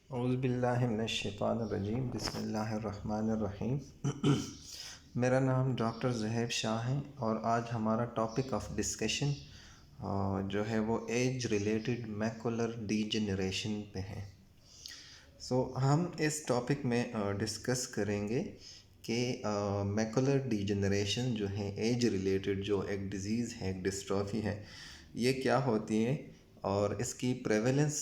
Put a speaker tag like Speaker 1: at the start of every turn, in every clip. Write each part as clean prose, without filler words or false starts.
Speaker 1: औज़ुबिल्लाहिमिनश्शैतानिर्रजीम बिस्मिल्लाहिर्रहमानिर्रहीम। मेरा नाम डॉक्टर ज़ुहैब शाह है और आज हमारा टॉपिक ऑफ डिस्कशन जो है वो एज रिलेटेड मैकुलर डीजेनरेशन पे है। हम इस टॉपिक में डिस्कस करेंगे कि मैकुलर डीजेनरेशन जो है एज रिलेटेड जो एक डिज़ीज़ है, एक डिस्ट्रॉफी है, ये क्या होती है और इसकी प्रेवलेंस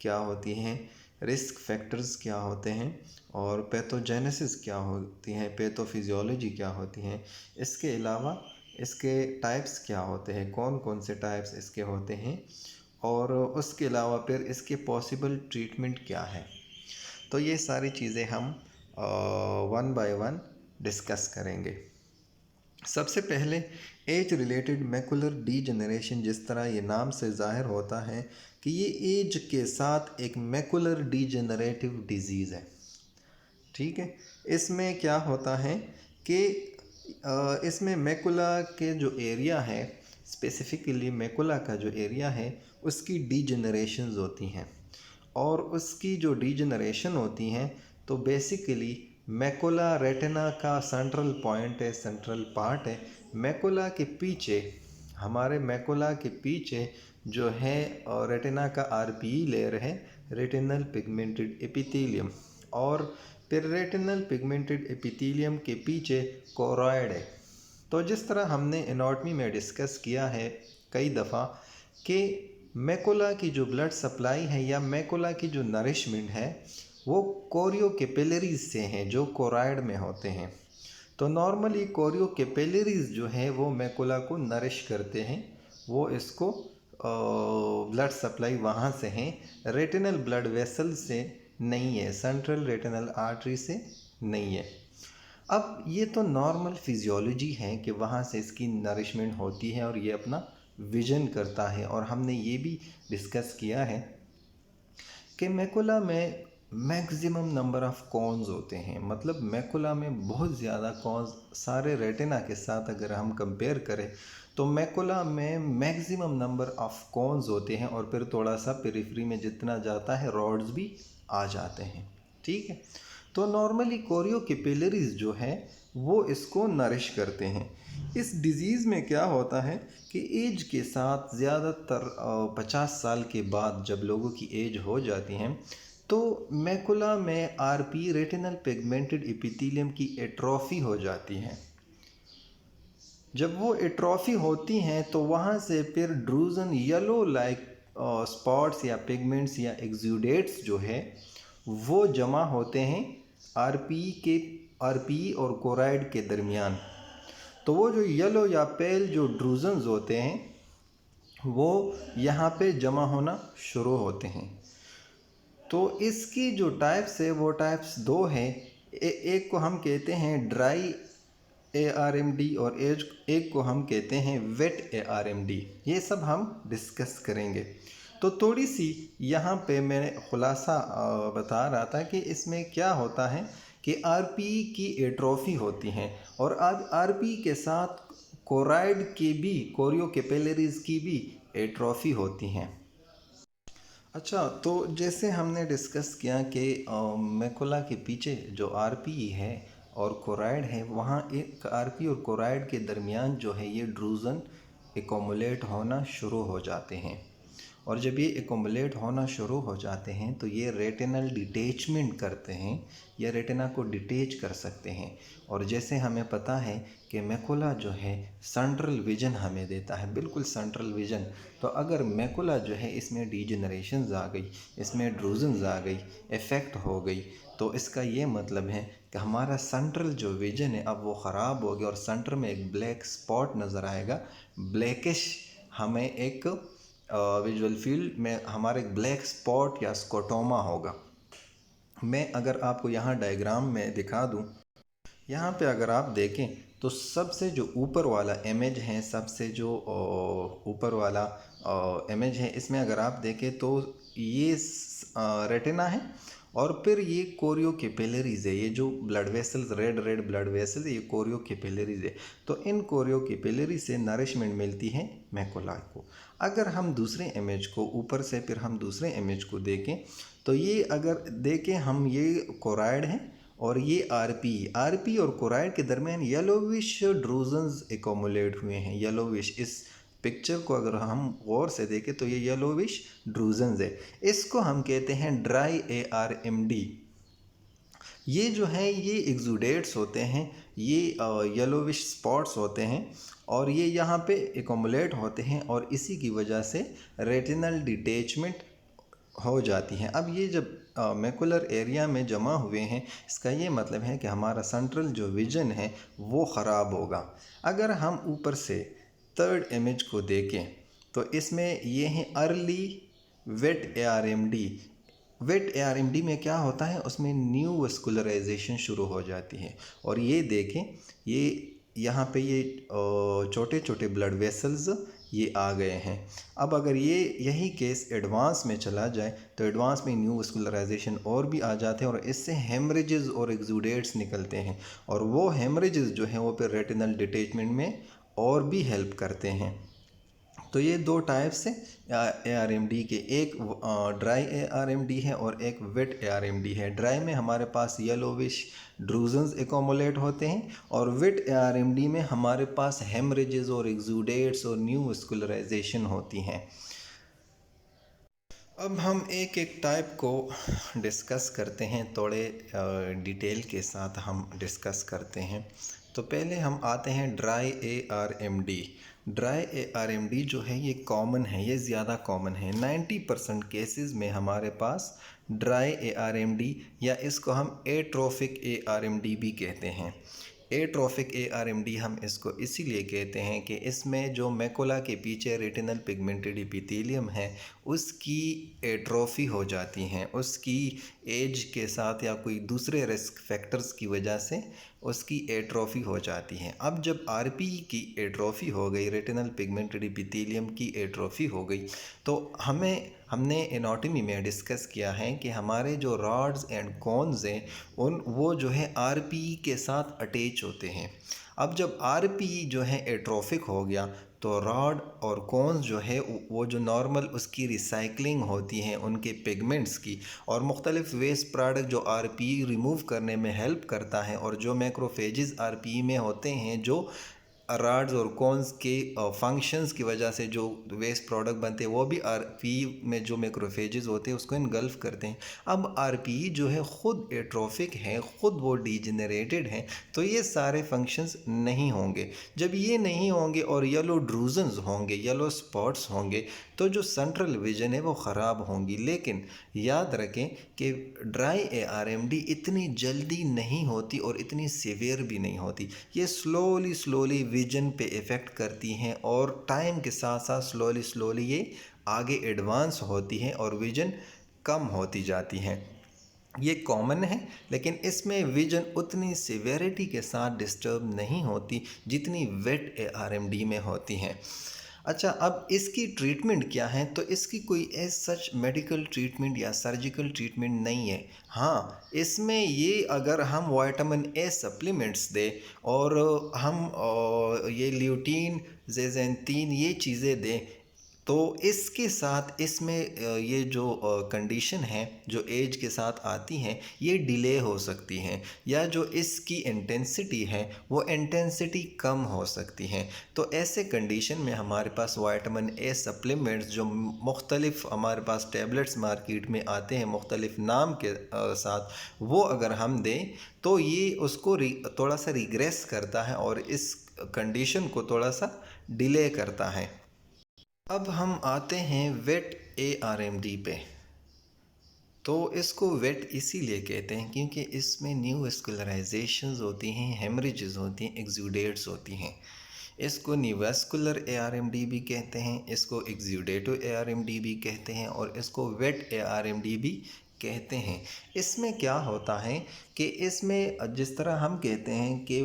Speaker 1: क्या होती है, रिस्क फैक्टर्स क्या होते हैं और पैथोजेनेसिस क्या होती है, पैथोफिजियोलॉजी क्या होती है। इसके अलावा इसके टाइप्स क्या होते हैं, कौन कौन से टाइप्स इसके होते हैं और उसके अलावा फिर इसके पॉसिबल ट्रीटमेंट क्या है। तो ये सारी चीज़ें हम वन बाय वन डिस्कस करेंगे। सबसे पहले एज रिलेटेड मैकुलर डीजेनरेशन, जिस तरह ये नाम से ज़ाहिर होता है कि ये एज के साथ एक मैकुलर डीजेनरेटिव डिज़ीज़ है। ठीक है, इसमें क्या होता है कि इसमें मैकुला के जो एरिया है, स्पेसिफ़िकली मैकुला का जो एरिया है उसकी डीजेनरेशंस होती हैं और उसकी जो डीजेनरेशन होती हैं तो बेसिकली मैकुला रेटिना का सेंट्रल पॉइंट है, सेंट्रल पार्ट है। मैकुला के पीछे, हमारे मैकुला के पीछे जो है रेटिना का आरपीई लेयर है, रेटिनल पिगमेंटेड एपिथेलियम, और फिर रेटिनल पिगमेंटेड एपिथेलियम के पीछे कोरॉइड है। तो जिस तरह हमने एनाटॉमी में डिस्कस किया है कई दफ़ा कि मैकुला की जो ब्लड सप्लाई है या मैकुला की जो नरिशमेंट है वो कोरियो कैपिलरीज से हैं जो कोरॉइड में होते हैं। तो नॉर्मली कोरियो कैपिलरीज जो है वो मैकुला को नरिश करते हैं, वो इसको ब्लड सप्लाई वहाँ से हैं, रेटिनल ब्लड वेसल से नहीं है, सेंट्रल रेटिनल आर्टरी से नहीं है। अब ये तो नॉर्मल फिजियोलॉजी है कि वहाँ से इसकी नरिशमेंट होती है और ये अपना विजन करता है। और हमने ये भी डिस्कस किया है कि मैकुला में मैक्सिमम नंबर ऑफ कॉन्स होते हैं, मतलब मैकुला में बहुत ज़्यादा कॉन्स, सारे रेटिना के साथ अगर हम कंपेयर करें तो मैकुला में मैक्सिमम नंबर ऑफ कॉन्स होते हैं और फिर थोड़ा सा पेरिफेरी में जितना जाता है रॉड्स भी आ जाते हैं। ठीक है, तो नॉर्मली कोरियो कैपिलरीज जो है वो इसको नरिश करते हैं। इस डिज़ीज़ में क्या होता है कि एज के साथ ज़्यादातर 50 साल के बाद जब लोगों की एज हो जाती है तो मैकुला में आरपी रेटिनल पिगमेंटेड एपिथेलियम की एट्रोफी हो जाती है। जब वो एट्रोफी होती हैं तो वहाँ से फिर ड्रूजन येलो लाइक स्पॉट्स या पिगमेंट्स या एक्सुडेट्स जो है वो जमा होते हैं आरपी और कोराइड के दरमियान। तो वो जो येलो या पेल जो ड्रूजन्स होते हैं वो यहाँ पे जमा होना शुरू होते हैं। तो इसकी जो टाइप्स है वो टाइप्स दो हैं। एक को हम कहते हैं ड्राई ARMD और एक को हम कहते हैं वेट ARMD। ये सब हम डिस्कस करेंगे। तो थोड़ी सी यहाँ पे मैं खुलासा बता रहा था कि इसमें क्या होता है कि RP की एट्रोफी होती हैं और आज RP के साथ कोराइड की भी, कोरियो कैपिलरीज की भी एट्रोफी होती हैं। अच्छा, तो जैसे हमने डिस्कस किया कि मैकुला के पीछे जो आरपी है और कोराइड है, वहाँ एक आरपी और कोराइड के दरमियान जो है ये ड्रूजन एकोमुलेट होना शुरू हो जाते हैं। और जब ये एकोमुलेट होना शुरू हो जाते हैं तो ये रेटिनल डिटेचमेंट करते हैं या रेटिना को डिटेच कर सकते हैं। और जैसे हमें पता है कि मैकुला जो है सेंट्रल विजन हमें देता है, बिल्कुल सेंट्रल विजन। तो अगर मैकुला जो है इसमें डीजेनरेशंस आ गई, इसमें ड्रूजन्स आ गई, इफ़ेक्ट हो गई, तो इसका ये मतलब है कि हमारा सेंट्रल जो विजन है अब वो ख़राब हो गया और सेंटर में एक ब्लैक स्पॉट नज़र आएगा, ब्लैकिश, हमें एक विजुअल फील्ड में हमारे एक ब्लैक स्पॉट या स्कोटोमा होगा। मैं अगर आपको यहाँ डायग्राम में दिखा दूँ, यहाँ पे अगर आप देखें तो सबसे जो ऊपर वाला इमेज है, सबसे जो ऊपर वाला इमेज है, इसमें अगर आप देखें तो ये रेटिना है और फिर ये कोरियो कैपिलरीज है। ये जो blood vessels, red red blood vessels, ये कोरियो कैपिलरीज है। तो इन कोरियो कैपिलरी से नरिशमेंट मिलती है मैकुला को। अगर हम दूसरे इमेज को ऊपर से फिर हम दूसरे इमेज को देखें तो ये अगर देखें हम, ये कोराइड है और ये आरपी और कोराइड के दरमियान येलोविश ड्रूजन्स एकोमुलेट हुए हैं। येलोविश, इस पिक्चर को अगर हम गौर से देखें तो ये येलोविश ड्रूजन्स है। इसको हम कहते हैं ड्राई ARMD। ये जो है ये एक्सुडेट्स होते हैं, ये येलोविश स्पॉट्स होते हैं और ये यहाँ पे एकोमुलेट होते हैं और इसी की वजह से रेटिनल डिटैचमेंट हो जाती हैं। अब ये जब मैकुलर एरिया में जमा हुए हैं, इसका ये मतलब है कि हमारा सेंट्रल जो विजन है वो ख़राब होगा। अगर हम ऊपर से थर्ड इमेज को देखें तो इसमें ये हैं early wet ARMD। Wet ARMD में क्या होता है, उसमें न्यू वस्कुलराइजेशन शुरू हो जाती है और ये देखें, ये यहाँ पे ये छोटे छोटे ब्लड वेसल्स ये आ गए हैं। अब अगर ये यही केस एडवांस में चला जाए तो एडवांस में न्यू वस्कुलराइजेशन और भी आ जाते हैं और इससे हेमरेजेस और एक्सुडेट्स निकलते हैं और वो हेमरेजेस जो हैं वो फिर रेटिनल डिटैचमेंट में और भी हेल्प करते हैं। तो ये दो टाइप्स हैं ARMD के, एक ड्राई ARMD है और एक वेट ARMD है। ड्राई में हमारे पास येलोविश ड्रूजन्स एकोमुलेट होते हैं और वेट ARMD में हमारे पास हेमरेजेस और एक्सुडेट्स और न्यू वस्कुलराइजेशन होती हैं। अब हम एक एक टाइप को डिस्कस करते हैं, थोड़े डिटेल के साथ हम डिस्कस करते हैं। तो पहले हम आते हैं ड्राई ARMD। ड्राई ARMD जो है ये कॉमन है, ये ज़्यादा कॉमन है। 90% केसेस में हमारे पास ड्राई ARMD या इसको हम एट्रोफिक ARMD भी कहते हैं। एट्रोफिक ARMD हम इसको इसीलिए कहते हैं कि इसमें जो मैकुला के पीछे रेटिनल पिगमेंटेड एपिथेलियम है उसकी एट्रोफी हो जाती हैं, उसकी एज के साथ या कोई दूसरे रिस्क फैक्टर्स की वजह से उसकी एट्रोफी हो जाती है। अब जब RP की एट्रोफी हो गई, रेटिनल पिगमेंटेड एपिथेलियम की एट्रोफी हो गई, तो हमने एनाटॉमी में डिस्कस किया है कि हमारे जो रॉड्स एंड कोन्स हैं वो जो है RP के साथ अटैच होते हैं। अब जब RP जो है एट्रोफिक हो गया तो रॉड और कोन्स जो है वो जो नॉर्मल उसकी रिसाइकलिंग होती है उनके पिगमेंट्स की और मुख्तलिफ वेस्ट प्रोडक्ट जो RP रिमूव करने में हेल्प करता है और जो मैक्रोफेजेस RP में होते हैं, जो रॉड्स और कोन्स के फंक्शंस की वजह से जो वेस्ट प्रोडक्ट बनते हैं वो भी RP में जो मैक्रोफेजेस होते हैं उसको इनगल्फ करते हैं। अब RP जो है ख़ुद एट्रोफिक है, ख़ुद वो डिजेनरेटेड है, तो ये सारे फंक्शंस नहीं होंगे। जब ये नहीं होंगे और येलो ड्रूजन्स होंगे, येलो स्पॉट्स होंगे, तो जो सेंट्रल विजन है वो ख़राब होंगी। लेकिन याद रखें कि ड्राई ARMD इतनी जल्दी नहीं होती और इतनी सीवियर भी नहीं होती। ये स्लोली विजन पे इफ़ेक्ट करती हैं और टाइम के साथ साथ स्लोली ये आगे एडवांस होती हैं और विजन कम होती जाती हैं। ये कॉमन है लेकिन इसमें विजन उतनी सीवियरिटी के साथ डिस्टर्ब नहीं होती जितनी वेट ARMD में होती हैं। अच्छा, अब इसकी ट्रीटमेंट क्या है? तो इसकी कोई एज सच मेडिकल ट्रीटमेंट या सर्जिकल ट्रीटमेंट नहीं है। हाँ, इसमें ये अगर हम विटामिन ए सप्लीमेंट्स दें और हम ये ल्यूटीन, जेजेंटीन ये चीज़ें दें तो इसके साथ इसमें ये जो कंडीशन है जो एज के साथ आती हैं ये डिले हो सकती हैं या जो इसकी इंटेंसिटी है वो इंटेंसिटी कम हो सकती हैं। तो ऐसे कंडीशन में हमारे पास विटामिन ए सप्लीमेंट्स जो मुख्तलिफ़ हमारे पास टैबलेट्स मार्केट में आते हैं मुख्तलिफ़ नाम के साथ, वो अगर हम दें तो ये उसको थोड़ा सा रिग्रेस करता है और इस कंडीशन को थोड़ा सा डिले करता है। अब हम आते हैं वेट ARMD पे। तो इसको वेट इसीलिए कहते हैं क्योंकि इसमें न्यू वस्कुलराइजेशंस होती हैं, हेमरेजेस होती हैं, एक्सुडेट्स होती हैं। इसको न्यूवास्कुलर ARMD भी कहते हैं, इसको एक्सुडेटिव ARMD भी कहते हैं और इसको वेट ARMD भी कहते हैं। इसमें क्या होता है कि इसमें जिस तरह हम कहते हैं कि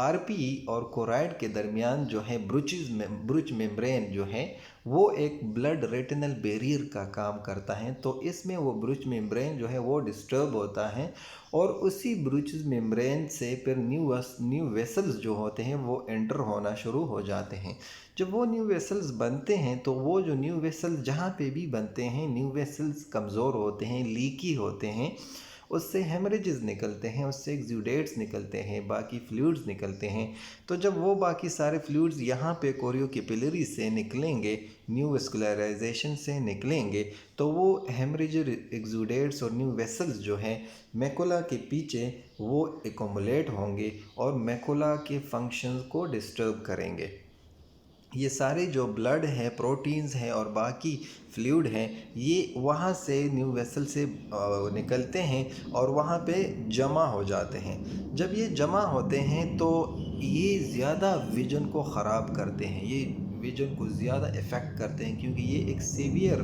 Speaker 1: RP और कोराइड के दरमियान जो है ब्रुच मेम्ब्रेन जो है वो एक ब्लड रेटिनल बैरियर का काम करता है। तो इसमें वो ब्रूच मेम्ब्रेन जो है वो डिस्टर्ब होता है और उसी ब्रूच मेम्ब्रेन से फिर न्यू वेसल्स जो होते हैं वो एंटर होना शुरू हो जाते हैं। जब वो न्यू वेसल्स बनते हैं तो वो जो न्यू वेसल्स जहाँ पे भी बनते हैं, न्यू वेसल्स कमज़ोर होते हैं, लीकी होते हैं, उससे हेमरेजेस निकलते हैं, उससे एक्सुडेट्स निकलते हैं, बाकी फ्लूइड्स निकलते हैं। तो जब वो बाकी सारे फ्लूइड्स यहाँ पे कोरियोकैपिलरी से निकलेंगे, न्यू वेस्कुलराइजेशन से निकलेंगे, तो वो हेमरेज एक्सुडेट्स और न्यू वेसल्स जो हैं मैकुला के पीछे वो एकोमुलेट होंगे और मैकुला के फंक्शंस को डिस्टर्ब करेंगे। ये सारे जो ब्लड है, प्रोटीन्स हैं और बाकी फ्लूइड हैं, ये वहाँ से न्यू वेसल से निकलते हैं और वहाँ पे जमा हो जाते हैं। जब ये जमा होते हैं तो ये ज़्यादा विजन को ख़राब करते हैं, ये विजन को ज़्यादा इफ़ेक्ट करते हैं, क्योंकि ये एक सीवियर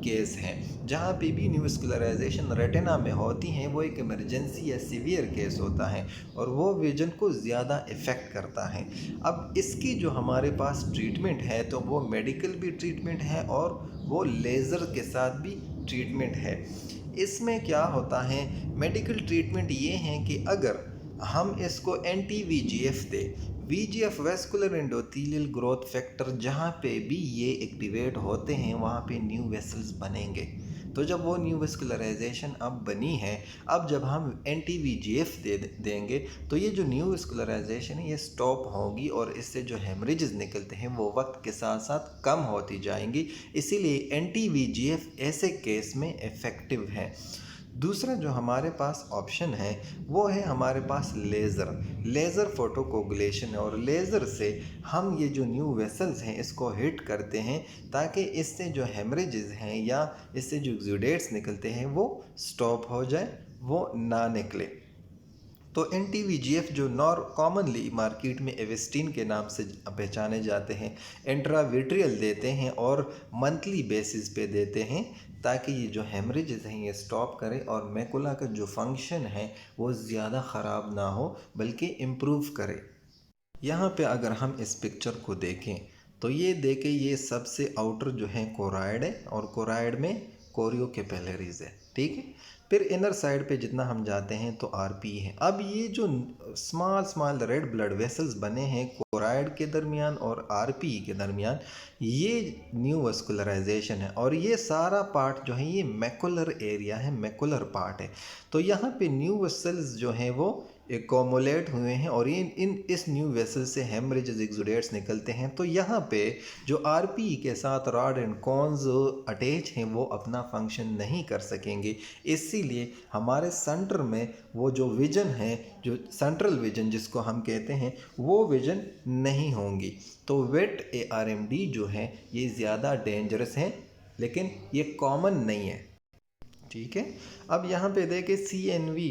Speaker 1: केस है। जहाँ पे भी न्यूस्क्लराइजेशन रेटिना में होती हैं वो एक इमरजेंसी या सीवियर केस होता है और वो विजन को ज़्यादा इफ़ेक्ट करता है। अब इसकी जो हमारे पास ट्रीटमेंट है तो वो मेडिकल भी ट्रीटमेंट है और वो लेज़र के साथ भी ट्रीटमेंट है। इसमें क्या होता है, मेडिकल ट्रीटमेंट ये है कि अगर हम इसको एंटी वीजीएफ दें, VGF vascular endothelial growth factor, जहाँ पे भी ये एक्टिवेट होते हैं वहाँ पे न्यू वेसल्स बनेंगे। तो जब वो न्यू वेस्कुलराइजेशन अब बनी है, अब जब हम एंटी वीजीएफ देंगे तो ये जो न्यू वेस्कुलराइजेशन है ये स्टॉप होगी और इससे जो हेमरेजेस निकलते हैं वो वक्त के साथ साथ कम होती जाएंगी। इसीलिए एंटी वीजीएफ ऐसे केस में इफ़ेक्टिव है। दूसरा जो हमारे पास ऑप्शन है वो है हमारे पास लेज़र फोटोकोगुलेशन है और लेज़र से हम ये जो न्यू वेसल्स हैं इसको हिट करते हैं ताकि इससे जो हेमरेजेस हैं या इससे जो एक्सुडेट्स निकलते हैं वो स्टॉप हो जाए, वो ना निकले। तो एंटी वीजीएफ जो कॉमनली मार्केट में एवेस्टिन के नाम से पहचाने जाते हैं, इंट्राविट्रियल देते हैं और मंथली बेसिस पे देते हैं ताकि ये जो हेमरेजेस हैं ये स्टॉप करे और मैकुला का जो फंक्शन है वो ज़्यादा ख़राब ना हो बल्कि इम्प्रूव करे। यहाँ पे अगर हम इस पिक्चर को देखें तो ये देखें, ये सबसे आउटर जो है कोराइड है और कोराइड में कोरियोकैपिलरीज है, ठीक है। फिर इनर साइड पे जितना हम जाते हैं तो आरपी है। अब ये जो स्मॉल रेड ब्लड वेसल्स बने हैं कोराइड के दरमियान और आरपी के दरमियान, ये न्यू वस्कुलराइजेशन है और ये सारा पार्ट जो है ये मैकुलर एरिया है, मैकुलर पार्ट है। तो यहाँ पे न्यू वेसल्स जो हैं वो एकोमुलेट हुए हैं और इस न्यू वेसल से हेमरेजेस एक्सुडेट्स निकलते हैं। तो यहाँ पे जो आरपी के साथ रॉड एंड कॉन्स अटैच हैं वो अपना फंक्शन नहीं कर सकेंगे। इसीलिए हमारे सेंटर में वो जो विजन है, जो सेंट्रल विजन जिसको हम कहते हैं, वो विजन नहीं होंगी। तो वेट ARMD जो है ये ज़्यादा डेंजरस है लेकिन ये कॉमन नहीं है, ठीक है। अब यहाँ पे देखें CNV,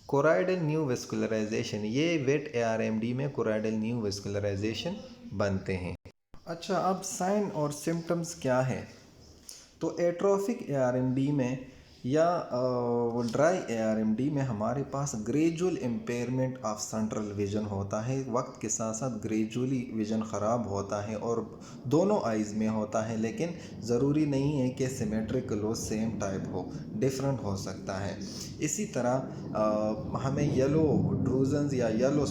Speaker 1: कोराइडल न्यू वेस्कुलराइजेशन, ये वेट ARMD में कोराइडल न्यू वेस्कुलराइजेशन बनते हैं। अच्छा, अब साइन और सिम्टम्स क्या है? तो एट्रोफिक ARMD में या ड्राई ARMD में हमारे पास gradual impairment of central vision होता है। वक्त के साथ साथ ग्रेजुअली विजन ख़राब होता है और दोनों आइज़ में होता है, लेकिन ज़रूरी नहीं है कि सिमेट्रिकल हो, सेम टाइप हो, डिफरेंट हो सकता है। इसी तरह हमें येलो ड्रूजन्स या येलो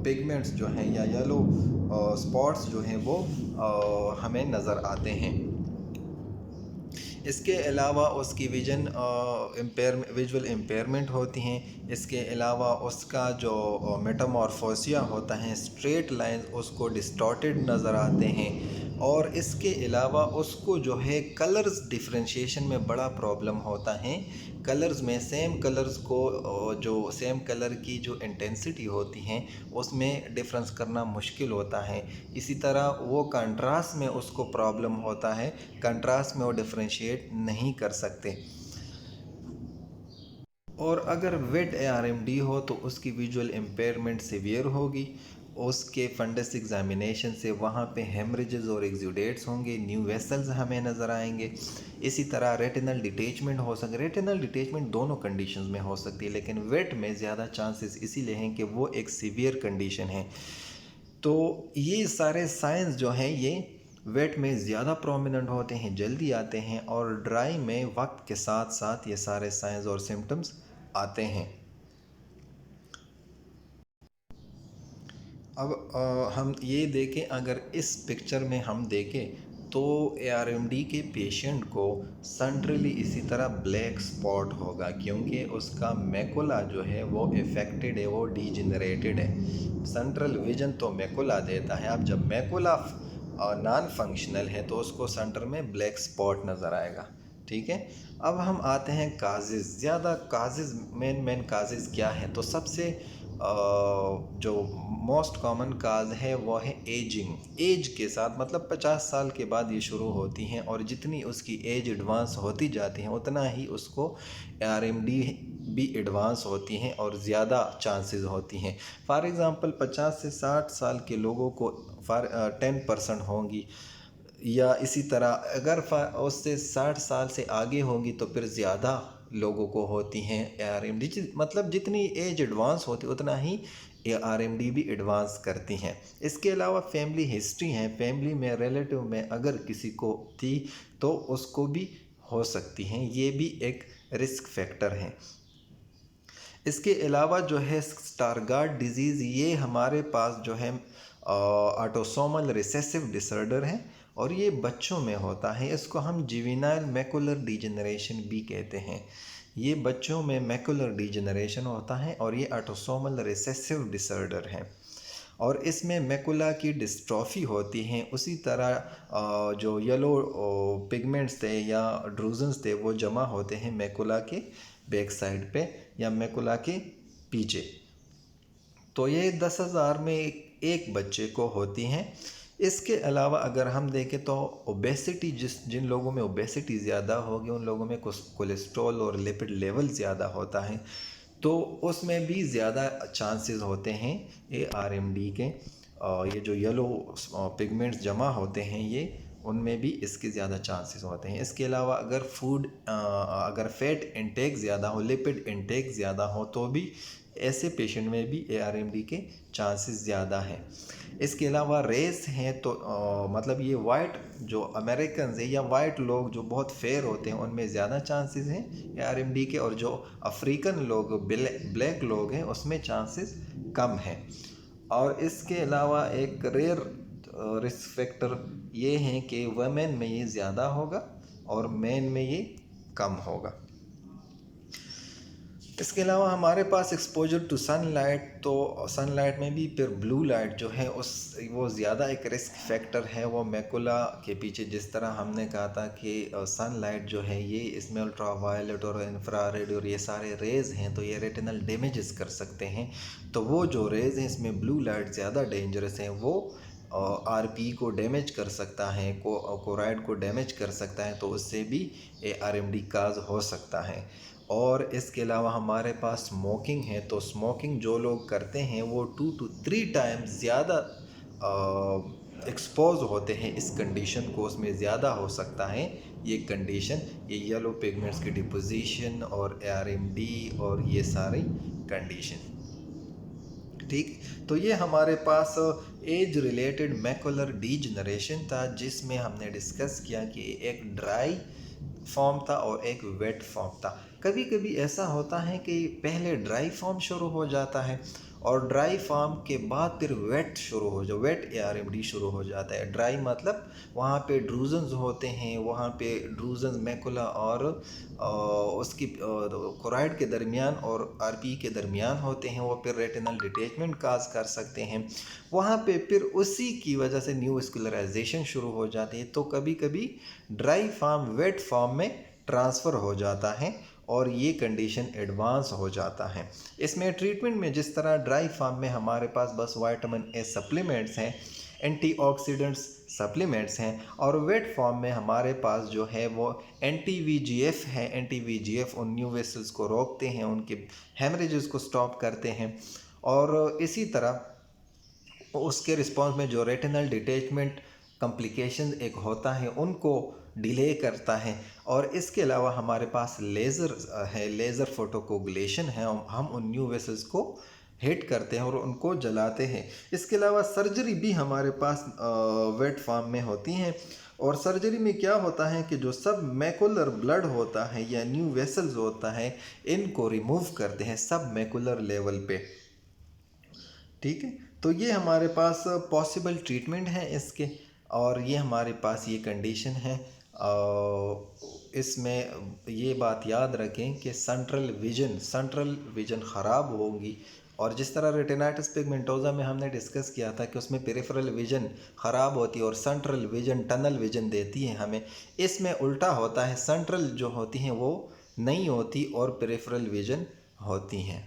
Speaker 1: पिगमेंट्स जो हैं या येलो स्पॉट्स जो हैं वो हमें नज़र आते हैं। इसके अलावा उसकी विजुअल इम्पेयरमेंट होती हैं। इसके अलावा उसका जो मेटामॉर्फोसिया होता है, स्ट्रेट लाइन उसको डिस्टॉर्टेड नज़र आते हैं। और इसके अलावा उसको जो है कलर्स डिफरेंशिएशन में बड़ा प्रॉब्लम होता है। कलर्स में सेम कलर्स को जो सेम कलर की जो इंटेंसिटी होती हैं उसमें डिफरेंस करना मुश्किल होता है। इसी तरह वो कंट्रास्ट में उसको प्रॉब्लम होता है, कंट्रास्ट में वो डिफरेंशिएट नहीं कर सकते। और अगर वेट ARMD हो तो उसकी विजुअल इम्पेयरमेंट सीवियर होगी। उसके फंडस एग्जामिनेशन से वहाँ पे हेमरेजेस और एक्सुडेट्स होंगे, न्यू वेसल्स हमें नज़र आएंगे। इसी तरह रेटिनल डिटेचमेंट हो सकता है। रेटिनल डिटेचमेंट दोनों कंडीशंस में हो सकती है, लेकिन वेट में ज़्यादा चांसेस इसीलिए हैं कि वो एक सीवियर कंडीशन है। तो ये सारे साइंस जो हैं ये वेट में ज़्यादा प्रोमिनेंट होते हैं, जल्दी आते हैं, और ड्राई में वक्त के साथ साथ ये सारे साइंस और सिम्टम्स आते हैं। अब हम ये देखें, अगर इस पिक्चर में हम देखें तो ARMD के पेशेंट को सेंट्रली इसी तरह ब्लैक स्पॉट होगा, क्योंकि उसका मैकुला जो है वो इफ़ेक्टेड है, वो डीजेनरेटेड है। सेंट्रल विजन तो मैकुला देता है, अब जब मैकुला नॉन फंक्शनल है तो उसको सेंटर में ब्लैक स्पॉट नज़र आएगा। ठीक है, अब हम आते हैं काजेज़। ज़्यादा काजेज़, मेन काजेज़ क्या है, तो सबसे जो मोस्ट कॉमन काज है वो है एजिंग। एज के साथ मतलब 50 साल के बाद ये शुरू होती हैं, और जितनी उसकी एज एडवांस होती जाती है उतना ही उसको ARMD भी एडवांस होती हैं और ज़्यादा चांसेस होती हैं। फॉर एग्ज़ाम्पल 50 से 60 साल के लोगों को 10% होंगी, या इसी तरह अगर उससे 60 साल से आगे होंगी तो फिर ज़्यादा लोगों को होती हैं ARMD। मतलब जितनी एज एडवांस होती उतना ही ARMD भी एडवांस करती हैं। इसके अलावा फैमिली हिस्ट्री है, फैमिली में रिलेटिव में अगर किसी को थी तो उसको भी हो सकती हैं, ये भी एक रिस्क फैक्टर है। इसके अलावा जो है स्टारगार्ड डिजीज़, ये हमारे पास जो है ऑटोसोमल रिसेसिव डिसऑर्डर है, और ये बच्चों में होता है। इसको हम जुवेनाइल मैकुलर डिजेनरेशन भी कहते हैं। ये बच्चों में मैकुलर डिजेनरेशन होता है और ये ऑटोसोमल रिसेसिव डिसऑर्डर है, और इसमें मैकुला की डिस्ट्रॉफी होती है। उसी तरह जो येलो पिगमेंट्स थे या ड्रूजन्स थे वो जमा होते हैं मैकुला के बैक साइड पे या मैकुला के पीछे। तो ये 10,000 में एक बच्चे को होती हैं। इसके अलावा अगर हम देखें तो ओबेसिटी, जिन लोगों में ओबेसिटी ज़्यादा होगी उन लोगों में कोलेस्ट्रॉल और लिपिड लेवल ज़्यादा होता है, तो उसमें भी ज़्यादा चांसेस होते हैं ARMD के। ये जो येलो पिगमेंट्स जमा होते हैं ये, उनमें भी इसके ज़्यादा चांसेस होते हैं। इसके अलावा अगर फैट इंटेक ज़्यादा हो, लिपिड इंटेक ज़्यादा हो, तो भी ऐसे पेशेंट में भी ARMD के चांसेस ज़्यादा हैं। इसके अलावा रेस हैं तो मतलब ये वाइट जो अमेरिकन है या वाइट लोग जो बहुत फेयर होते हैं उनमें ज़्यादा चांसेस हैं ARMD के, और जो अफ्रीकन लोग ब्लैक लोग हैं उसमें चांसेस कम हैं। और इसके अलावा एक रेयर रिस्क फैक्टर ये हैं कि वमेन में ये ज़्यादा होगा और मेन में ये कम होगा। इसके अलावा हमारे पास एक्सपोजर टू सनलाइट, तो सनलाइट में भी फिर ब्लू लाइट जो है वो ज़्यादा एक रिस्क फैक्टर है। वो मैकुला के पीछे, जिस तरह हमने कहा था कि सनलाइट जो है ये इसमें अल्ट्रा वायलेट और इंफ्रारेड और ये सारे रेज़ हैं, तो ये रेटिनल डैमेजेस कर सकते हैं। तो वो जो रेज़ हैं इसमें ब्लू लाइट ज़्यादा डेंजरस हैं। वो RP को डैमेज कर सकता है, कोराइड को डैमेज कर सकता है, तो उससे भी ARMD काज हो सकता है। और इसके अलावा हमारे पास स्मोकिंग है, तो स्मोकिंग जो लोग करते हैं वो 2 to 3 टाइम्स ज़्यादा एक्सपोज होते हैं इस कंडीशन को, उसमें ज़्यादा हो सकता है ये कंडीशन, ये येलो पिगमेंट्स की डिपोजिशन और ARMD और ये सारी कंडीशन। ठीक, तो ये हमारे पास एज रिलेटेड मैकुलर डीजनरेशन था, जिसमें हमने डिस्कस किया कि एक ड्राई फॉर्म था और एक वेट फॉर्म था। कभी कभी ऐसा होता है कि पहले ड्राई फॉर्म शुरू हो जाता है और ड्राई फॉर्म के बाद फिर वेट ARMD शुरू हो जाता है। ड्राई मतलब वहाँ पे ड्रूजन्स होते हैं, वहाँ पे ड्रूजन्स मैकुला और उसकी कोराइड के दरमियान और RP के दरमियान होते हैं, वो फिर रेटिनल डिटैचमेंट काज कर सकते हैं। वहाँ पे फिर उसी की वजह से न्यू स्क्लेराइजेशन शुरू हो जाती है। तो कभी कभी ड्राई फॉर्म वेट फॉर्म में ट्रांसफ़र हो जाता है और ये कंडीशन एडवांस हो जाता है। इसमें ट्रीटमेंट में जिस तरह ड्राई फॉर्म में हमारे पास बस विटामिन A सप्लीमेंट्स हैं, एंटीऑक्सीडेंट्स सप्लीमेंट्स हैं, और वेट फॉर्म में हमारे पास जो है वो anti-VEGF है। anti-VEGF उन न्यू वेसल्स को रोकते हैं, उनके हेमरेजेस को स्टॉप करते हैं, और इसी तरह उसके रिस्पॉन्स में जो रेटिनल डिटैचमेंट कॉम्प्लिकेशन एक होता है उनको डिले करता है। और इसके अलावा हमारे पास लेज़र है, लेज़र फोटोकोगुलेशन है, हम उन न्यू वेसल्स को हिट करते हैं और उनको जलाते हैं। इसके अलावा सर्जरी भी हमारे पास वेट फॉर्म में होती हैं। और सर्जरी में क्या होता है कि जो सब मैकुलर ब्लड होता है या न्यू वेसल्स होता है, इनको रिमूव करते हैं सब मैकुलर लेवल पे। ठीक है, तो ये हमारे पास पॉसिबल ट्रीटमेंट है इसके, और ये हमारे पास ये कंडीशन है। इसमें ये बात याद रखें कि सेंट्रल विजन ख़राब होगी। और जिस तरह रेटिनाइटिस पिगमेंटोसा में हमने डिस्कस किया था कि उसमें पेरिफेरल विजन ख़राब होती है और सेंट्रल विजन टनल विजन देती है हमें, इसमें उल्टा होता है, सेंट्रल जो होती हैं वो नहीं होती और पेरिफेरल विजन होती हैं।